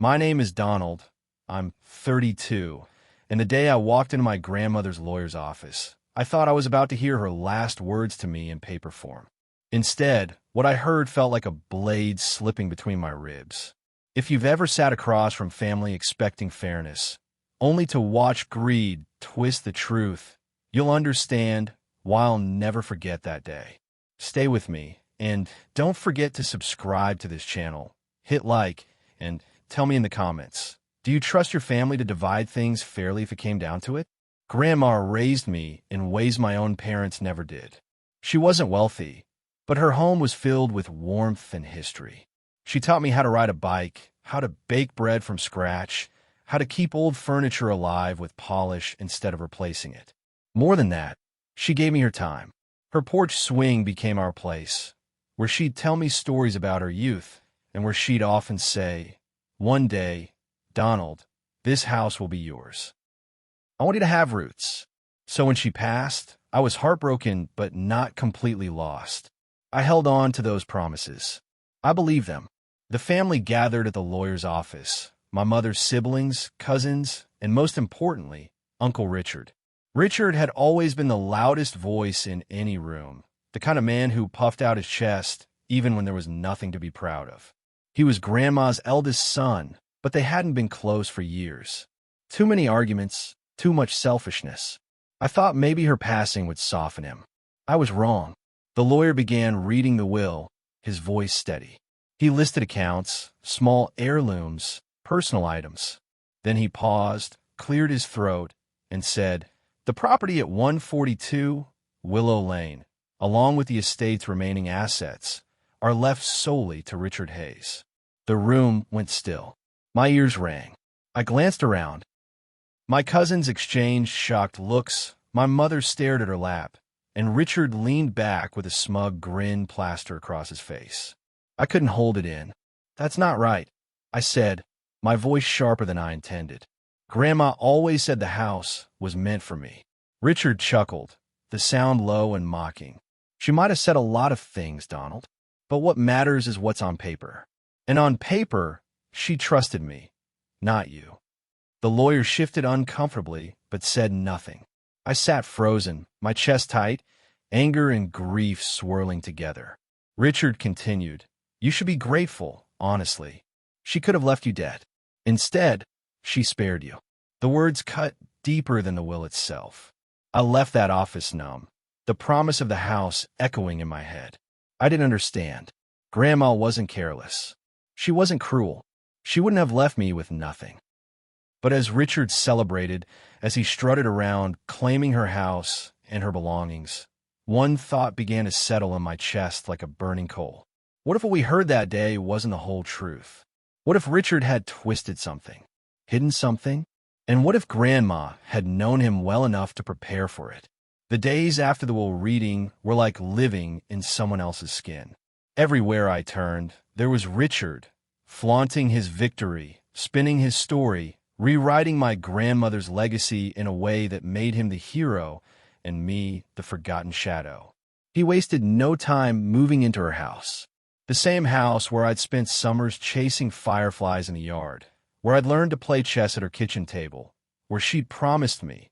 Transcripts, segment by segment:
My name is Donald. I'm 32. And the day I walked into my grandmother's lawyer's office, I thought I was about to hear her last words to me in paper form. Instead, what I heard felt like a blade slipping between my ribs. If you've ever sat across from family expecting fairness, only to watch greed twist the truth, you'll understand why I'll never forget that day. Stay with me, and don't forget to subscribe to this channel, hit like, and tell me in the comments, do you trust your family to divide things fairly if it came down to it? Grandma raised me in ways my own parents never did. She wasn't wealthy, but her home was filled with warmth and history. She taught me how to ride a bike, how to bake bread from scratch, how to keep old furniture alive with polish instead of replacing it. More than that, she gave me her time. Her porch swing became our place, where she'd tell me stories about her youth, and where she'd often say, "One day, Donald, this house will be yours. I want you to have roots." So when she passed, I was heartbroken but not completely lost. I held on to those promises. I believed them. The family gathered at the lawyer's office, my mother's siblings, cousins, and most importantly, Uncle Richard. Richard had always been the loudest voice in any room, the kind of man who puffed out his chest even when there was nothing to be proud of. He was Grandma's eldest son, but they hadn't been close for years. Too many arguments, too much selfishness. I thought maybe her passing would soften him. I was wrong. The lawyer began reading the will, his voice steady. He listed accounts, small heirlooms, personal items. Then he paused, cleared his throat, and said, "The property at 142 Willow Lane, along with the estate's remaining assets, are left solely to Richard Hayes." The room went still. My ears rang. I glanced around. My cousins exchanged shocked looks, my mother stared at her lap, and Richard leaned back with a smug grin plastered across his face. I couldn't hold it in. "That's not right," I said, my voice sharper than I intended. "Grandma always said the house was meant for me." Richard chuckled, the sound low and mocking. "She might have said a lot of things, Donald, but what matters is what's on paper. And on paper, she trusted me, not you." The lawyer shifted uncomfortably, but said nothing. I sat frozen, my chest tight, anger and grief swirling together. Richard continued, "You should be grateful, honestly. She could have left you dead. Instead, she spared you." The words cut deeper than the will itself. I left that office numb, the promise of the house echoing in my head. I didn't understand. Grandma wasn't careless. She wasn't cruel. She wouldn't have left me with nothing. But as Richard celebrated, as he strutted around, claiming her house and her belongings, one thought began to settle in my chest like a burning coal. What if what we heard that day wasn't the whole truth? What if Richard had twisted something, hidden something? And what if Grandma had known him well enough to prepare for it? The days after the will reading were like living in someone else's skin. Everywhere I turned, there was Richard, flaunting his victory, spinning his story, rewriting my grandmother's legacy in a way that made him the hero and me the forgotten shadow. He wasted no time moving into her house, the same house where I'd spent summers chasing fireflies in the yard, where I'd learned to play chess at her kitchen table, where she'd promised me,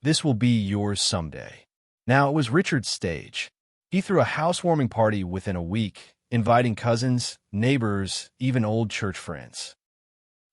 "This will be yours someday." Now it was Richard's stage. He threw a housewarming party within a week, inviting cousins, neighbors, even old church friends.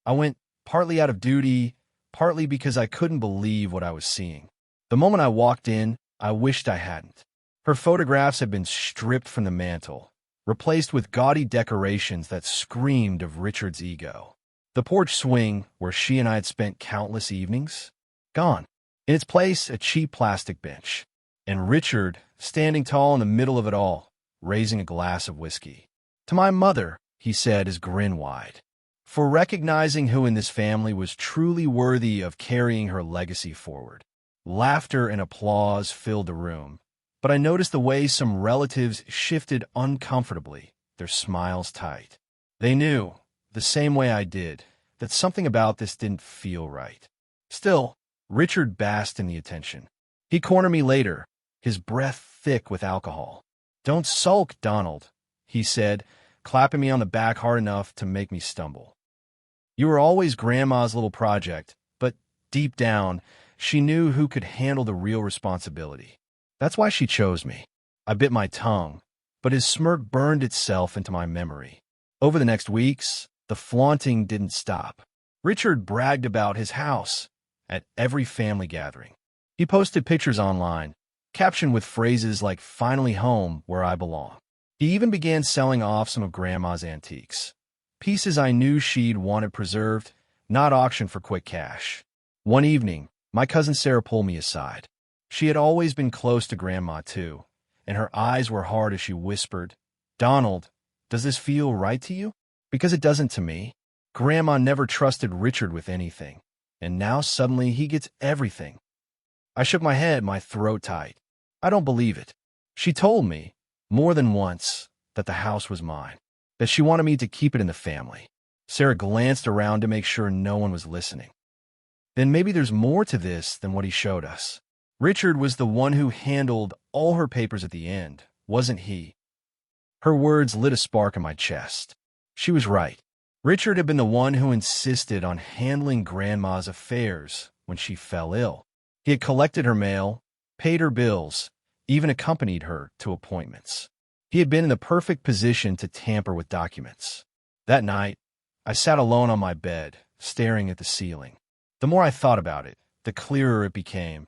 I went, partly out of duty, partly because I couldn't believe what I was seeing. The moment I walked in, I wished I hadn't. Her photographs had been stripped from the mantel, replaced with gaudy decorations that screamed of Richard's ego. The porch swing, where she and I had spent countless evenings, gone. In its place, a cheap plastic bench. And Richard, standing tall in the middle of it all, raising a glass of whiskey. "To my mother," he said, his grin wide, "for recognizing who in this family was truly worthy of carrying her legacy forward." Laughter and applause filled the room, but I noticed the way some relatives shifted uncomfortably, their smiles tight. They knew, the same way I did, that something about this didn't feel right. Still, Richard basked in the attention. He cornered me later, his breath thick with alcohol. "Don't sulk, Donald," he said, clapping me on the back hard enough to make me stumble. You were always Grandma's little project, but deep down, she knew who could handle the real responsibility. That's why she chose me. I bit my tongue, but his smirk burned itself into my memory. Over the next weeks, the flaunting didn't stop. Richard bragged about his house at every family gathering. He posted pictures online, captioned with phrases like "finally home where I belong." He even began selling off some of Grandma's antiques. Pieces I knew she'd wanted preserved, not auctioned for quick cash. One evening, my cousin Sarah pulled me aside. She had always been close to Grandma, too, and her eyes were hard as she whispered, "Donald, does this feel right to you?" "Because it doesn't to me. Grandma never trusted Richard with anything, and now suddenly he gets everything." I shook my head, my throat tight. "I don't believe it." She told me, more than once, that the house was mine, that she wanted me to keep it in the family. Sarah glanced around to make sure no one was listening. "Then maybe there's more to this than what he showed us. Richard was the one who handled all her papers at the end, wasn't he?" Her words lit a spark in my chest. She was right. Richard had been the one who insisted on handling Grandma's affairs when she fell ill. He had collected her mail, paid her bills, even accompanied her to appointments. He had been in the perfect position to tamper with documents. That night, I sat alone on my bed, staring at the ceiling. The more I thought about it, the clearer it became.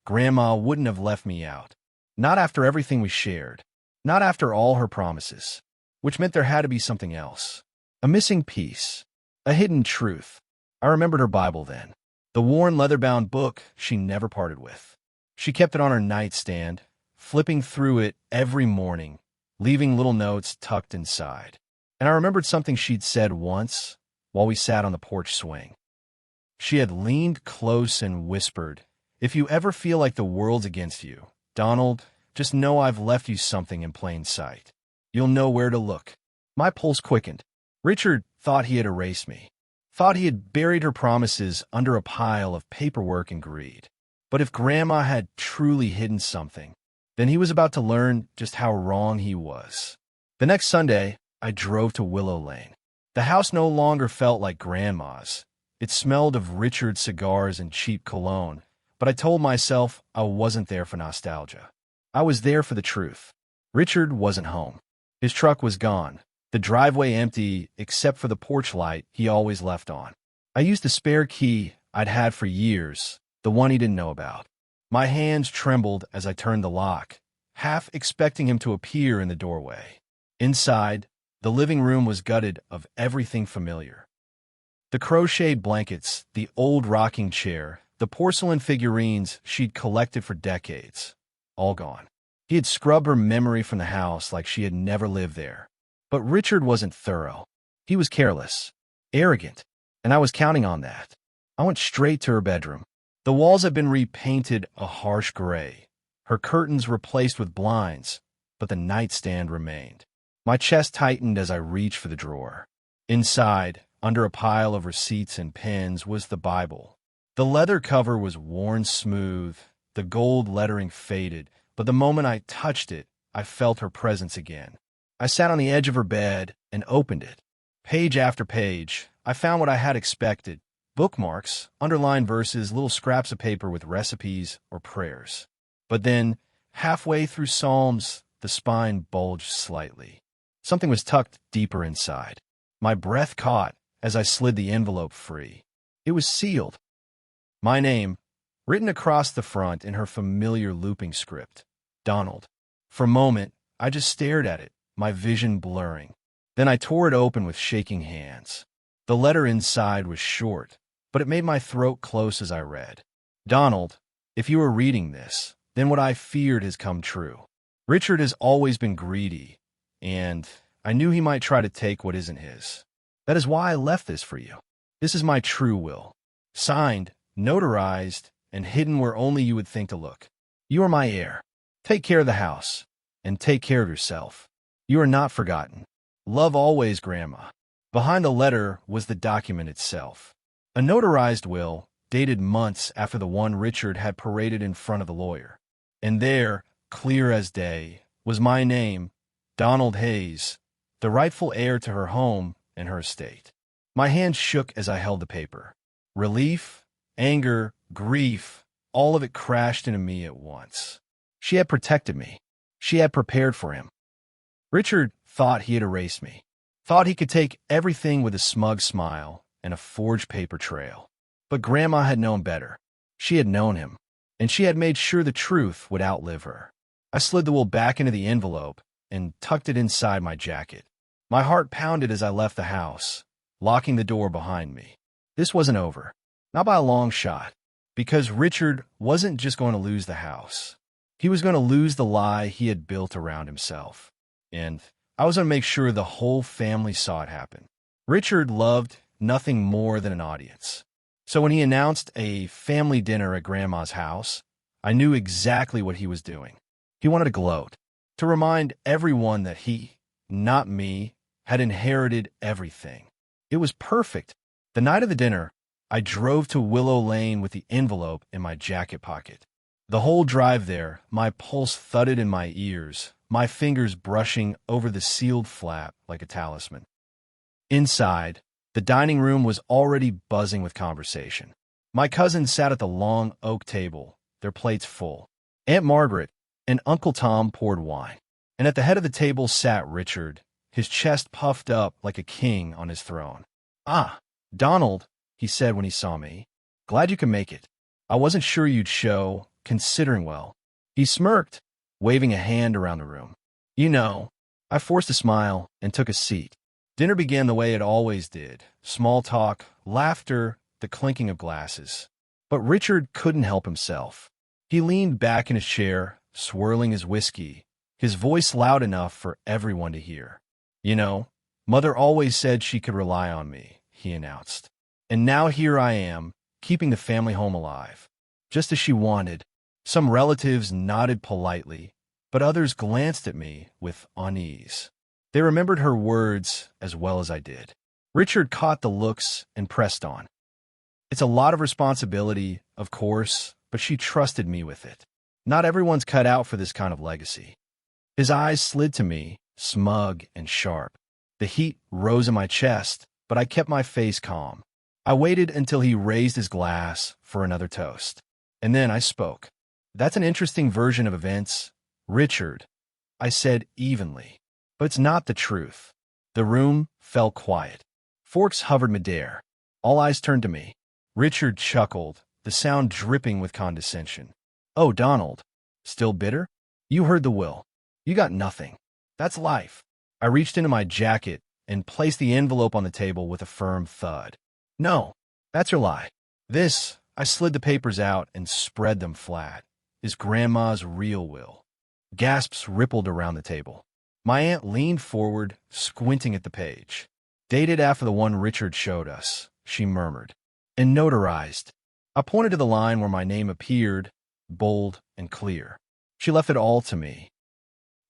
Grandma wouldn't have left me out. Not after everything we shared. Not after all her promises. Which meant there had to be something else. A missing piece. A hidden truth. I remembered her Bible then. The worn leather-bound book she never parted with. She kept it on her nightstand, flipping through it every morning, leaving little notes tucked inside. And I remembered something she'd said once while we sat on the porch swing. She had leaned close and whispered, "If you ever feel like the world's against you, Donald, just know I've left you something in plain sight. You'll know where to look." My pulse quickened. Richard thought he had erased me. Thought he had buried her promises under a pile of paperwork and greed. But if Grandma had truly hidden something, then he was about to learn just how wrong he was. The next Sunday, I drove to Willow Lane. The house no longer felt like Grandma's. It smelled of Richard's cigars and cheap cologne, but I told myself I wasn't there for nostalgia. I was there for the truth. Richard wasn't home. His truck was gone, the driveway empty except for the porch light he always left on. I used the spare key I'd had for years, the one he didn't know about. My hands trembled as I turned the lock, half expecting him to appear in the doorway. Inside, the living room was gutted of everything familiar. The crocheted blankets, the old rocking chair, the porcelain figurines she'd collected for decades. All gone. He had scrubbed her memory from the house like she had never lived there. But Richard wasn't thorough. He was careless, arrogant, and I was counting on that. I went straight to her bedroom. The walls had been repainted a harsh gray, her curtains replaced with blinds, but the nightstand remained. My chest tightened as I reached for the drawer. Inside, under a pile of receipts and pens, was the Bible. The leather cover was worn smooth, the gold lettering faded, but the moment I touched it, I felt her presence again. I sat on the edge of her bed and opened it. Page after page, I found what I had expected. Bookmarks, underlined verses, little scraps of paper with recipes or prayers. But then, halfway through Psalms, the spine bulged slightly. Something was tucked deeper inside. My breath caught as I slid the envelope free. It was sealed. My name, written across the front in her familiar looping script. Donald. For a moment, I just stared at it, my vision blurring. Then I tore it open with shaking hands. The letter inside was short, but it made my throat close as I read. Donald, if you are reading this, then what I feared has come true. Richard has always been greedy, and I knew he might try to take what isn't his. That is why I left this for you. This is my true will. Signed, notarized, and hidden where only you would think to look. You are my heir. Take care of the house, and take care of yourself. You are not forgotten. Love always, Grandma. Behind the letter was the document itself. A notarized will, dated months after the one Richard had paraded in front of the lawyer. And there, clear as day, was my name, Donald Hayes, the rightful heir to her home and her estate. My hand shook as I held the paper. Relief, anger, grief, all of it crashed into me at once. She had protected me. She had prepared for him. Richard thought he had erased me, thought he could take everything with a smug smile and a forged paper trail. But Grandma had known better. She had known him, and she had made sure the truth would outlive her. I slid the will back into the envelope and tucked it inside my jacket. My heart pounded as I left the house, locking the door behind me. This wasn't over, not by a long shot, because Richard wasn't just going to lose the house. He was going to lose the lie he had built around himself. And I was going to make sure the whole family saw it happen. Richard loved nothing more than an audience. So when he announced a family dinner at Grandma's house, I knew exactly what he was doing. He wanted to gloat, to remind everyone that he, not me, had inherited everything. It was perfect. The night of the dinner, I drove to Willow Lane with the envelope in my jacket pocket. The whole drive there, my pulse thudded in my ears, my fingers brushing over the sealed flap like a talisman. Inside, the dining room was already buzzing with conversation. My cousins sat at the long oak table, their plates full. Aunt Margaret and Uncle Tom poured wine. And at the head of the table sat Richard, his chest puffed up like a king on his throne. "Ah, Donald," he said when he saw me. "Glad you could make it. I wasn't sure you'd show, considering well." He smirked, waving a hand around the room. "You know." I forced a smile and took a seat. Dinner began the way it always did. Small talk, laughter, the clinking of glasses. But Richard couldn't help himself. He leaned back in his chair, swirling his whiskey, his voice loud enough for everyone to hear. "You know, Mother always said she could rely on me," he announced. "And now here I am, keeping the family home alive. Just as she wanted." Some relatives nodded politely, but others glanced at me with unease. They remembered her words as well as I did. Richard caught the looks and pressed on. "It's a lot of responsibility, of course, but she trusted me with it. Not everyone's cut out for this kind of legacy." His eyes slid to me, smug and sharp. The heat rose in my chest, but I kept my face calm. I waited until he raised his glass for another toast. And then I spoke. "That's an interesting version of events, Richard," I said evenly. "But it's not the truth." The room fell quiet. Forks hovered midair. All eyes turned to me. Richard chuckled, the sound dripping with condescension. "Oh, Donald, still bitter? You heard the will. You got nothing. That's life." I reached into my jacket and placed the envelope on the table with a firm thud. "No, that's your lie. This," I slid the papers out and spread them flat, "is Grandma's real will." Gasps rippled around the table. My aunt leaned forward, squinting at the page. "Dated after the one Richard showed us," she murmured. "And notarized." I pointed to the line where my name appeared, bold and clear. She left it all to me.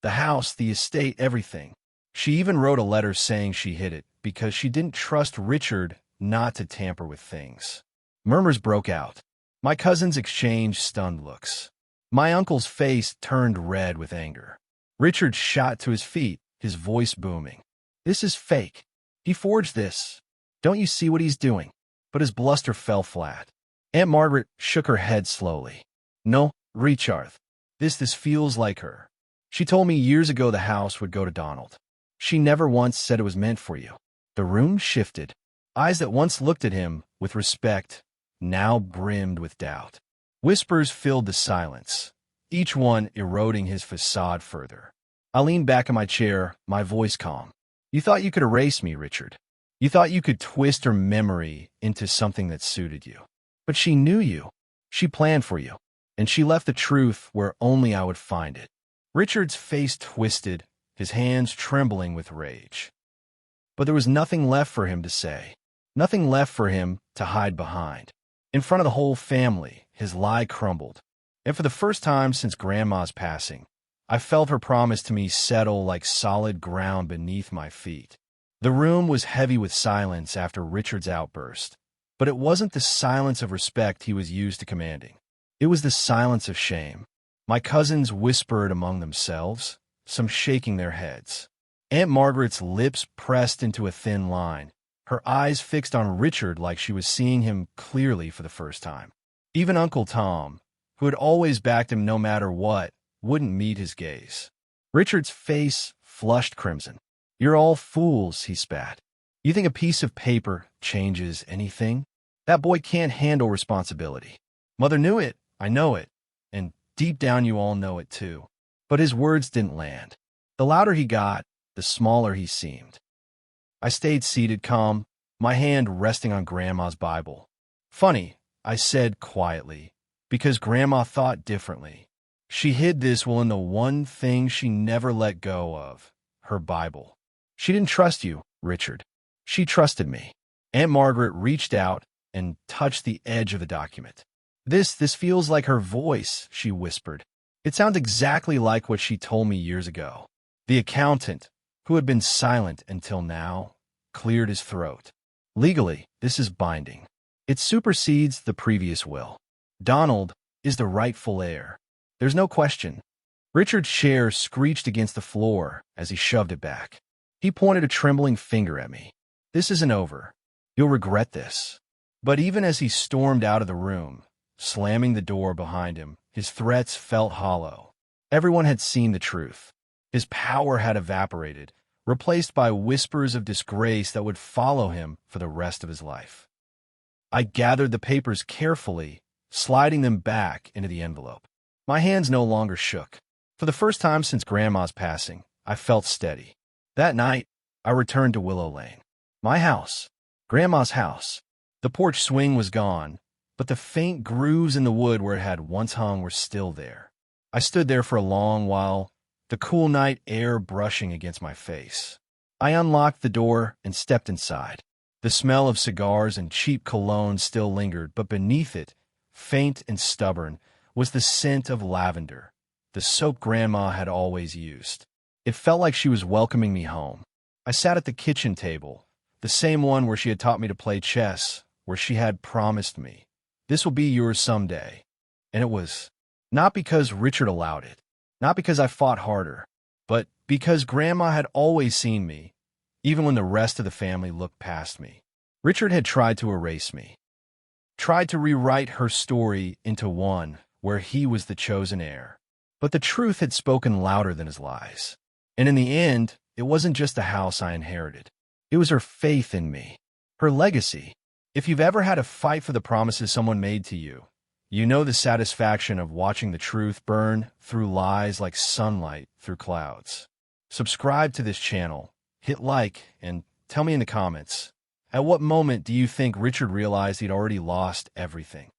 The house, the estate, everything. She even wrote a letter saying she hid it because she didn't trust Richard not to tamper with things. Murmurs broke out. My cousins exchanged stunned looks. My uncle's face turned red with anger. Richard shot to his feet, his voice booming. "This is fake. He forged this. Don't you see what he's doing?" But his bluster fell flat. Aunt Margaret shook her head slowly. "No, Richard. This feels like her. She told me years ago the house would go to Donald. She never once said it was meant for you." The room shifted. Eyes that once looked at him with respect now brimmed with doubt. Whispers filled the silence, each one eroding his facade further. I leaned back in my chair, my voice calm. "You thought you could erase me, Richard. You thought you could twist her memory into something that suited you. But she knew you. She planned for you. And she left the truth where only I would find it." Richard's face twisted, his hands trembling with rage. But there was nothing left for him to say, nothing left for him to hide behind. In front of the whole family, his lie crumbled. And for the first time since Grandma's passing, I felt her promise to me settle like solid ground beneath my feet. The room was heavy with silence after Richard's outburst, but it wasn't the silence of respect he was used to commanding. It was the silence of shame. My cousins whispered among themselves, some shaking their heads. Aunt Margaret's lips pressed into a thin line, her eyes fixed on Richard like she was seeing him clearly for the first time. Even Uncle Tom, who had always backed him no matter what, wouldn't meet his gaze. Richard's face flushed crimson. "You're all fools," he spat. "You think a piece of paper changes anything? That boy can't handle responsibility. Mother knew it, I know it, and deep down you all know it too." But his words didn't land. The louder he got, the smaller he seemed. I stayed seated calm, my hand resting on Grandma's Bible. "Funny," I said quietly, "because Grandma thought differently. She hid this in the one thing she never let go of, her Bible. She didn't trust you, Richard. She trusted me." Aunt Margaret reached out and touched the edge of the document. This feels like her voice," she whispered. "It sounds exactly like what she told me years ago." The accountant, who had been silent until now, cleared his throat. "Legally, this is binding. It supersedes the previous will. Donald is the rightful heir. There's no question." Richard's chair screeched against the floor as he shoved it back. He pointed a trembling finger at me. "This isn't over. You'll regret this." But even as he stormed out of the room, slamming the door behind him, his threats felt hollow. Everyone had seen the truth. His power had evaporated, replaced by whispers of disgrace that would follow him for the rest of his life. I gathered the papers carefully, sliding them back into the envelope. My hands no longer shook. For the first time since Grandma's passing, I felt steady. That night, I returned to Willow Lane. My house. Grandma's house. The porch swing was gone, but the faint grooves in the wood where it had once hung were still there. I stood there for a long while, the cool night air brushing against my face. I unlocked the door and stepped inside. The smell of cigars and cheap cologne still lingered, but beneath it, faint and stubborn, was the scent of lavender, the soap Grandma had always used. It felt like she was welcoming me home. I sat at the kitchen table, the same one where she had taught me to play chess, where she had promised me, "This will be yours someday." And it was not because Richard allowed it, not because I fought harder, but because Grandma had always seen me, even when the rest of the family looked past me. Richard had tried to erase me, tried to rewrite her story into one where he was the chosen heir. But the truth had spoken louder than his lies. And in the end, it wasn't just the house I inherited. It was her faith in me, her legacy. If you've ever had to fight for the promises someone made to you, you know the satisfaction of watching the truth burn through lies like sunlight through clouds. Subscribe to this channel, hit like, and tell me in the comments, at what moment do you think Richard realized he'd already lost everything?